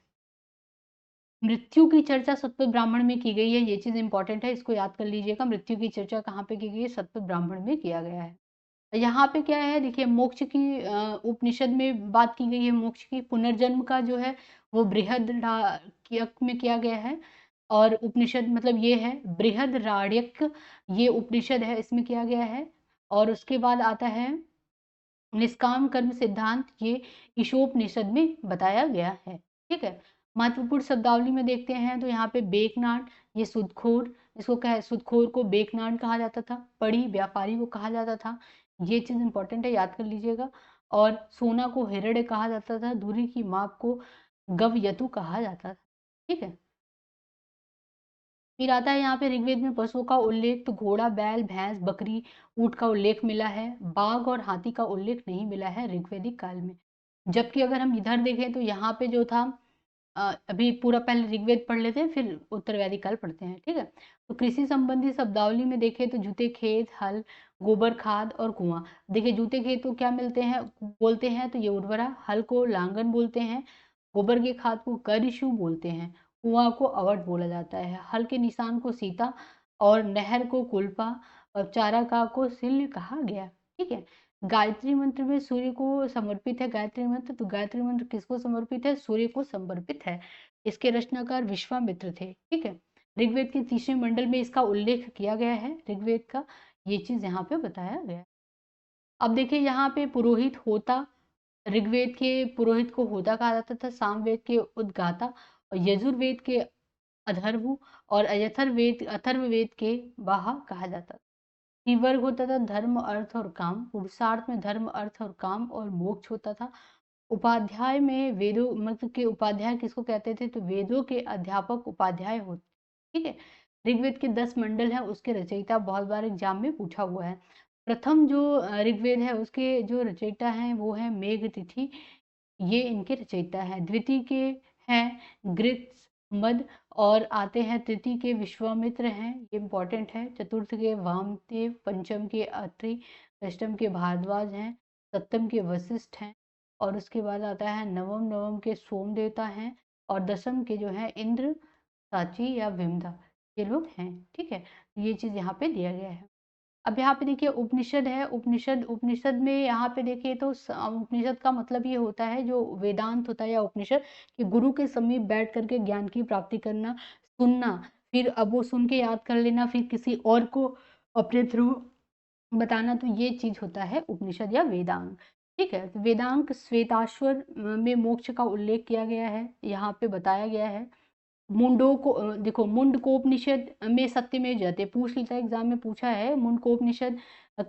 मृत्यु की चर्चा सतपथ ब्राह्मण में की गई है, ये चीज इंपॉर्टेंट है, इसको याद कर लीजिएगा। मृत्यु की चर्चा कहाँ पे की गई है? सतपथ ब्राह्मण में किया गया है। यहाँ पे क्या है देखिए, मोक्ष की उपनिषद में बात की गई है। मोक्ष की पुनर्जन्म का जो है वो बृहद में किया गया है। और उपनिषद मतलब ये है बृहद, ये उपनिषद है, इसमें किया गया है। और उसके बाद आता है निष्काम कर्म सिद्धांत, ये ईशोपनिषद में बताया गया है, ठीक है? महत्वपूर्ण शब्दावली में देखते हैं तो यहाँ पे बेकनाट, ये सुदखोर, इसको कह सुदखोर को बेकनाट कहा जाता था। पड़ी व्यापारी को कहा जाता था, ये चीज इंपॉर्टेंट है, याद कर लीजिएगा। और सोना को हिरण्य कहा जाता था, दूरी की माप को गवयतु कहा जाता था, ठीक है? फिर आता है यहाँ पे ऋग्वेद में पशुओं का उल्लेख, तो घोड़ा, बैल, भैंस, बकरी, ऊंट का उल्लेख मिला है। बाघ और हाथी का उल्लेख नहीं मिला है ऋग्वैदिक काल में। जबकि अगर हम इधर देखें तो यहाँ पे जो था, अभी पूरा पहले ऋग्वेद पढ़ लेते हैं फिर उत्तर वैदिक काल पढ़ते हैं, ठीक है? तो कृषि संबंधी शब्दावली में देखें तो जूते खेत, हल, गोबर खाद और कुआं। देखिए जूते खेत को क्या मिलते हैं बोलते हैं? तो ये उर्वरा। हल को लांगन बोलते हैं। गोबर के खाद को गरिशु बोलते हैं। कुआं को अवट बोला जाता है। हल के निशान को सीता और नहर को कुल्पा और चारागाह को सिल्य कहा गया, ठीक है? गायत्री मंत्र में सूर्य को समर्पित है गायत्री मंत्र, तो गायत्री मंत्र किसको समर्पित है? सूर्य को समर्पित है। इसके रचनाकार विश्वामित्र थे, ठीक है? ऋग्वेद के तीसरे मंडल में इसका उल्लेख किया गया है ऋग्वेद का, ये चीज यहाँ पे बताया गया है। अब देखिए यहाँ पे पुरोहित होता, ऋग्वेद के पुरोहित को होता कहा जाता था, सामवेद के उद्गाता और यजुर्वेद के अथर्व और अथर्ववेद के वाहा कहा जाता था। वर्ग होता था धर्म, अर्थ और काम। पुरुषार्थ में धर्म, अर्थ और काम और मोक्ष होता था। उपाध्याय में वेदों मतलब के उपाध्याय किसको कहते थे? तो वेदों के अध्यापक उपाध्याय होते, ठीक है? ऋग्वेद के 10 मंडल हैं, उसके रचयिता बहुत बार एग्जाम में पूछा हुआ है। प्रथम जो ऋग्वेद है उसके जो रचयिता हैं वो है मेघतिथि, ये इनके रचयिता हैं। द्वितीय के हैं गृत्स, मद, और आते हैं तृतीय के विश्वामित्र हैं, ये इम्पोर्टेंट है। चतुर्थ के वामदेव, पंचम के अत्रि, अष्टम के भारद्वाज हैं, सप्तम के वशिष्ठ हैं, और उसके बाद आता है नवम, नवम के सोम देवता हैं, और दसम के जो है इंद्र, साची या विमधा, ये लोग हैं, ठीक है। ये चीज़ यहाँ पे दिया गया है। अब यहाँ पे देखिए उपनिषद है, उपनिषद उपनिषद में यहाँ पे देखिए तो उपनिषद का मतलब ये होता है जो वेदांत होता है या उपनिषद, कि गुरु के समीप बैठ करके ज्ञान की प्राप्ति करना, सुनना, फिर अब वो सुन के याद कर लेना, फिर किसी और को अपने थ्रू बताना, तो ये चीज होता है उपनिषद या वेदांग, ठीक है। तो वेदांग श्वेताश्वर में मोक्ष का उल्लेख किया गया है, यहाँ पे बताया गया है। मुंडो को देखो मुंडकोपनिषद में सत्यमेव जयते पूछ लेता है, एग्जाम में पूछा है मुंडकोपनिषद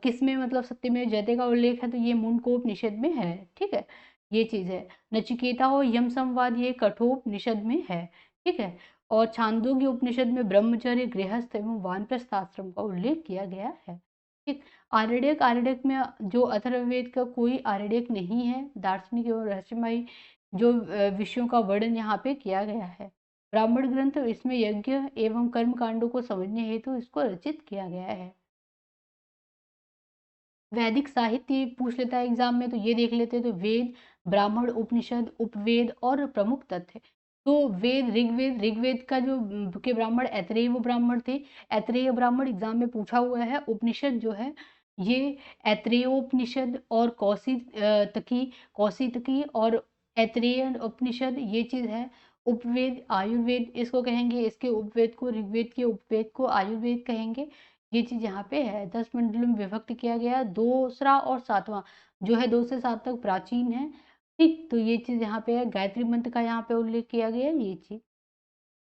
किस में मतलब सत्यमेव जयते का उल्लेख है, तो ये मुंडकोपनिषद में है, ठीक है। ये चीज है। नचिकेता और यम संवाद ये कठोपनिषद में है, ठीक है। और छांदोग्य उपनिषद में ब्रह्मचर्य, गृहस्थ एवं वानप्रस्थ आश्रम का उल्लेख किया गया है, ठीक। आरण्यक, आरण्यक में जो अथर्ववेद का कोई आरण्यक नहीं है, दार्शनिक एवं रहस्यमयी जो विषयों का वर्णन यहाँ पे किया गया है। ब्राह्मण ग्रंथ, इसमें यज्ञ एवं कर्म कांडों को समझने हेतु इसको रचित किया गया है। वैदिक साहित्य पूछ लेता है एग्जाम में, तो ये देख लेते हैं, तो वेद, ब्राह्मण, उपनिषद, उपवेद और प्रमुख तथ्य। तो वेद, ऋग्वेद, ऋग्वेद का जो के ब्राह्मण ऐतरेय ब्राह्मण थे, ऐतरेय ब्राह्मण एग्जाम में पूछा हुआ है। उपनिषद जो है ये ऐतरेयोपनिषद और कौशितकी और ऐतरेय उपनिषद, ये चीज है। उपवेद, आयुर्वेद इसको कहेंगे, इसके उपवेद को, ऋग्वेद के उपवेद को आयुर्वेद कहेंगे। ये चीज यहाँ पे है। 10 मंडलों में विभक्त किया गया, दूसरा और सातवां जो है 2 से 7 तक प्राचीन है, ठीक। तो ये चीज यहाँ पे है। गायत्री मंत्र का यहाँ पे उल्लेख किया गया है, ये चीज।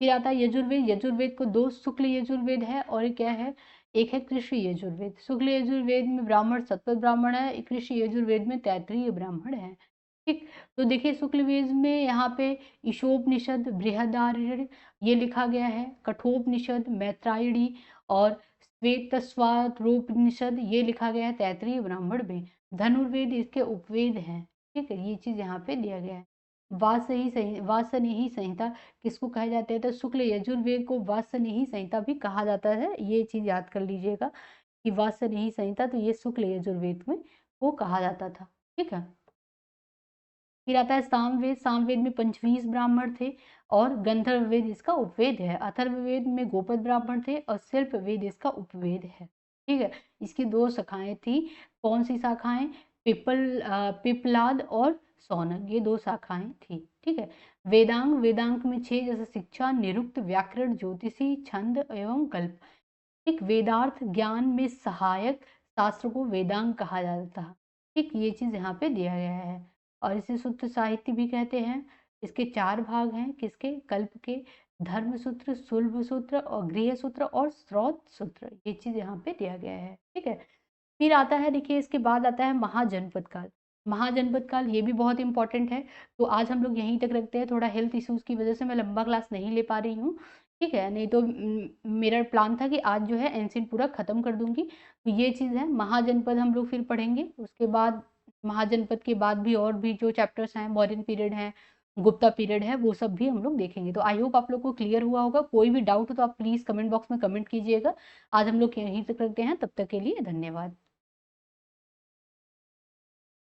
फिर आता है यजुर्वेद, यजुर्वेद को 2 शुक्ल यजुर्वेद है और एक क्या है, एक है कृषि यजुर्वेद। शुक्ल यजुर्वेद में ब्राह्मण सतपथ ब्राह्मण है, कृषि यजुर्वेद में तैत्तिरीय ब्राह्मण है, ठीक। तो देखिए शुक्ल वेद में यहाँ पे ईशोपनिषद, बृहदारण्यक ये लिखा गया है, कठोपनिषद, मैत्रायणी और श्वेतस्वरोपनिषद ये लिखा गया है तैत्तिरीय ब्राह्मण में। धनुर्वेद इसके उपवेद हैं, ठीक है। ये चीज यहाँ पे दिया गया है। वासनेही संहिता किसको कहा जाता है, तो शुक्ल यजुर्वेद को वासनेही संहिता भी कहा जाता है, ये चीज याद कर लीजिएगा कि वासनेही संहिता, तो ये शुक्ल यजुर्वेद में वो कहा जाता था, ठीक है। फिर आता है सामवेद, सामवेद में 25 ब्राह्मण थे और गंधर्व वेद इसका उपवेद है। अथर्ववेद में गोपद ब्राह्मण थे और शिल्प वेद इसका उपवेद है, ठीक है। इसकी 2 शाखाएं थी, कौन सी शाखाएं, पिपलाद और सौनक, ये 2 शाखाएं थी, ठीक है। वेदांग, वेदांग में 6 जैसे शिक्षा, निरुक्त, व्याकरण, ज्योतिषी, छंद एवं कल्प, एक वेदार्थ ज्ञान में सहायक शास्त्र को वेदांग कहा जाता है, ठीक। ये चीज यहाँ पे दिया गया है। और इसे शुद्ध साहित्य भी कहते हैं। इसके 4 भाग हैं, किसके, कल्प के, धर्म सूत्र, शुल्ब सूत्र और गृह सूत्र और स्रोत सूत्र, ये चीज यहाँ पे दिया गया है, ठीक है। फिर आता है, देखिए इसके बाद आता है महाजनपद काल। महाजनपद काल ये भी बहुत इंपॉर्टेंट है। तो आज हम लोग यहीं तक रखते हैं, थोड़ा हेल्थ इश्यूज की वजह से मैं लंबा क्लास नहीं ले पा रही हूँ, ठीक है। नहीं तो मेरा प्लान था कि आज जो है एंशिएंट पूरा खत्म कर दूंगी। तो ये चीज है, महाजनपद हम लोग फिर पढ़ेंगे। उसके बाद महाजनपद के बाद भी और भी जो चैप्टर्स हैं, मौर्यन पीरियड है, गुप्ता पीरियड है, वो सब भी हम लोग देखेंगे। तो आई होप आप लोग को क्लियर हुआ होगा। कोई भी डाउट हो तो आप प्लीज कमेंट बॉक्स में कमेंट कीजिएगा। आज हम लोग यहीं तक रखते हैं, तब तक के लिए धन्यवाद।